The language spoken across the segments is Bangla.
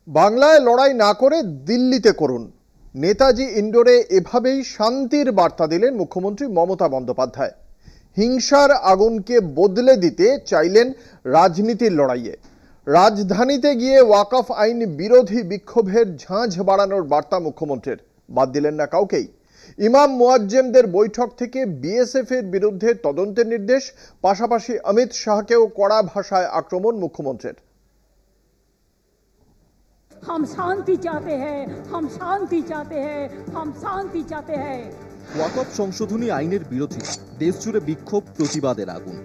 বাংলায় লড়াই না করে দিল্লিতে করুন। নেতাজি ইন্ডোরে এভাবেই শান্তির বার্তা দিলেন মুখ্যমন্ত্রী মমতা বন্দ্যোপাধ্যায়। হিংসার আগুনকে বদলে দিতে চাইলেন রাজনীতির লড়াইয়ে। রাজধানীতে গিয়ে ওয়াকফ আইন বিরোধী বিক্ষোভের ঝাঁঝ বাড়ানোর বার্তা মুখ্যমন্ত্রীর। বাদ দিলেন না কাউকেই। ইমাম মুয়াজ্জেমদের বৈঠক থেকে বিএসএফ এর বিরুদ্ধে তদন্তের নির্দেশ, পাশাপাশি অমিত শাহকেও কড়া ভাষায় আক্রমণ মুখ্যমন্ত্রীর। हम शांति चाहते हैं, हम शांति चाहते हैं, हम शांति चाहते हैं। ওয়াকফ সংশোধনী আইনের বিরোধী দেশ জুড়ে বিক্ষোভ, প্রতিবাদের আগুন।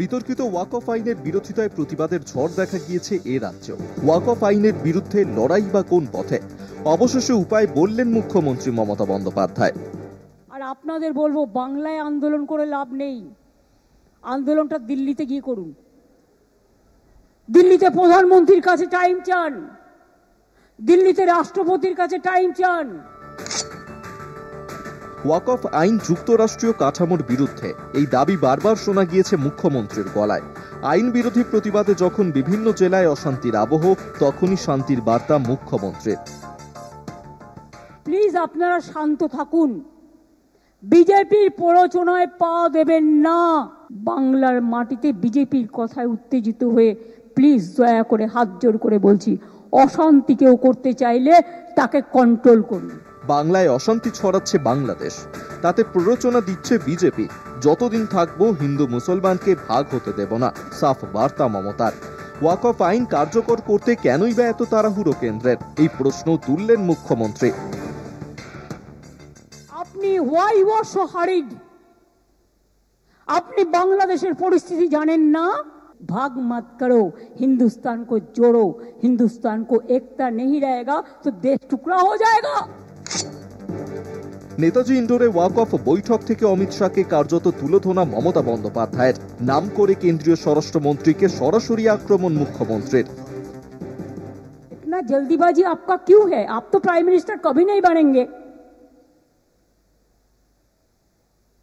বিতর্কিত ওয়াকফ আইনের বিরোধিতায় প্রতিবাদের ঝড় দেখা গিয়েছে এ রাজ্যেও। ওয়াকফ আইনের বিরুদ্ধে লড়াই বা কোন পথে? অবশেষে উপায় বললেন মুখ্যমন্ত্রী মমতা বন্দ্যোপাধ্যায়। আর আপনাদের বলবো, বাংলায় আন্দোলন করে লাভ নেই, আন্দোলনটা দিল্লিতে গিয়ে করুন। দিল্লিতে প্রধানমন্ত্রীর কাছে টাইম চান, দিল্লিতে রাষ্ট্রপতির কাছে টাইম চান। ওয়াকফ আইন যুক্তরাষ্ট্রীয় কাঠামোর বিরুদ্ধে, এই দাবি বারবার শোনা গিয়েছে মুখ্যমন্ত্রীর গলায়। আইন বিরোধী প্রতিবাদে যখন বিভিন্ন জেলায় অশান্তির আবহ, তখনই শান্তির বার্তা মুখ্যমন্ত্রীর। প্লিজ আপনারা শান্ত থাকুন, বিজেপির প্ররোচনায় পা দেবেন না। বাংলার মাটিতে বিজেপির কথায় উত্তেজিত হয়ে প্লিজ দয়া করে হাত জোর করে বলছি, অশান্তি কেউ করতে চাইলে তাকে কন্ট্রোল করুন। বাংলায় অশান্তি ছড়াচ্ছে বাংলাদেশ, তাতে প্ররোচনা দিচ্ছে বিজেপি। যতদিন থাকবো হিন্দু মুসলমানকে ভাগ হতে দেব না, সাফ বার্তা মমতার। ওয়াকফ আইন কার্যকর করতে কেনই বা এত তাড়াহুড়ো কেন্দ্রের? এই প্রশ্ন তুললেন মুখ্যমন্ত্রী। আপনি হোয়াই ওয়ার সো হারিড? আপনি বাংলাদেশের পরিস্থিতি জানেন না? भाग मत करो, हिंदुस्तान को जोड़ो। हिंदुस्तान को एकता नहीं रहेगा तो देश टुकड़ा हो जाएगा। নেতাজি ইন্ডোরে ওয়াকফ বৈঠক থেকে অমিত শাহকে কার্যত তুলোধনা মমতা বন্দ্যোপাধ্যায়ের। নাম করে কেন্দ্রীয় স্বরাষ্ট্রমন্ত্রীকে সরাসরি আক্রমণ মুখ্যমন্ত্রীর। इतना जल्दीबाजी आपका क्यों है? आप तो प्राइम मिनिस्टर कभी नहीं बनेंगे।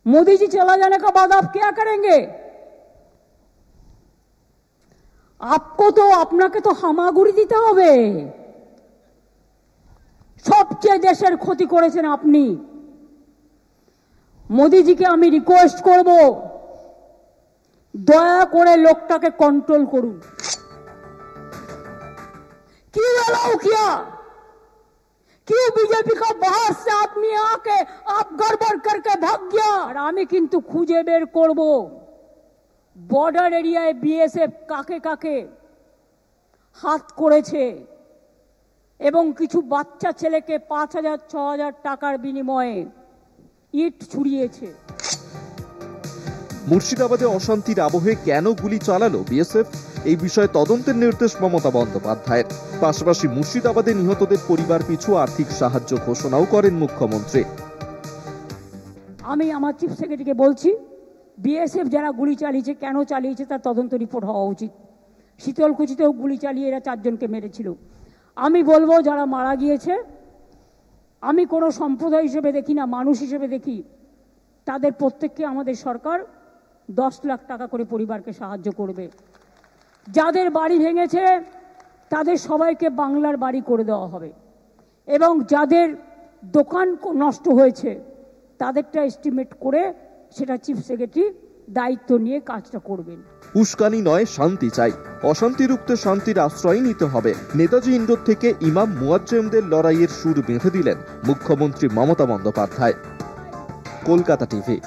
मोदी जी चला जाने के बाद आप क्या करेंगे? आपको तो আপনাকে তো হামাগুড়ি দিতে হবে। সবচেয়ে দেশের ক্ষতি করেছেন আপনি। মোদিজিকে আমি রিকোয়েস্ট করব, দয়া করে লোকটাকে কন্ট্রোল করুন। क्यों अलाउ किया? क्यों बीजेपी का बाहर से आदमी आके आप गड़बड़ करके भाग गया? और আমি কিন্তু খুঁজে বের করব বর্ডার এরিয়ায় বিএসএফ কাকে কাকে হাত করেছে এবং কিছু বাচ্চা ছেলেকে ৫,০০০-৬,০০০ টাকার বিনিময়ে ইট ছুড়িয়েছে। মুর্শিদাবাদে অশান্তির আবহে কেন গুলি চালালো বিএসএফ? এই বিষয়ে তদন্তের নির্দেশ মমতা বন্দ্যোপাধ্যায়ের। পাশাপাশি মুর্শিদাবাদে নিহতদের পরিবার পিছু আর্থিক সাহায্য ঘোষণাও করেন মুখ্যমন্ত্রী। আমি আমার চিফ সেক্রেটারিকে বলছি, বিএসএফ যারা গুলি চালিয়েছে, কেন চালিয়েছে তার তদন্ত রিপোর্ট হওয়া উচিত। শীতলকুচিতেও গুলি চালিয়ে এরা ৪ জনকে মেরেছিল। আমি বলবো, যারা মারা গিয়েছে আমি কোনো সম্প্রদায় হিসেবে দেখি না, মানুষ হিসেবে দেখি। তাদের প্রত্যেককে আমাদের সরকার 10 লাখ টাকা করে পরিবারকে সাহায্য করবে। যাদের বাড়ি ভেঙেছে তাদের সবাইকে বাংলার বাড়ি করে দেওয়া হবে এবং যাদের দোকান নষ্ট হয়েছে তাদেরটা এস্টিমেট করে সেটা চিফ সেক্রেটারি দায়িত্ব নিয়ে কাজটা করবেন। উস্কানি নয়, শান্তি চাই। অশান্তি রুখতে শান্তির আশ্রয় নিতে হবে। নেতাজি ইন্ডোর থেকে ইমাম মুয়াজ্জেমদের লড়াইয়ের সুর বেঁধে দিলেন মুখ্যমন্ত্রী মমতা বন্দ্যোপাধ্যায়। কলকাতা টিভি।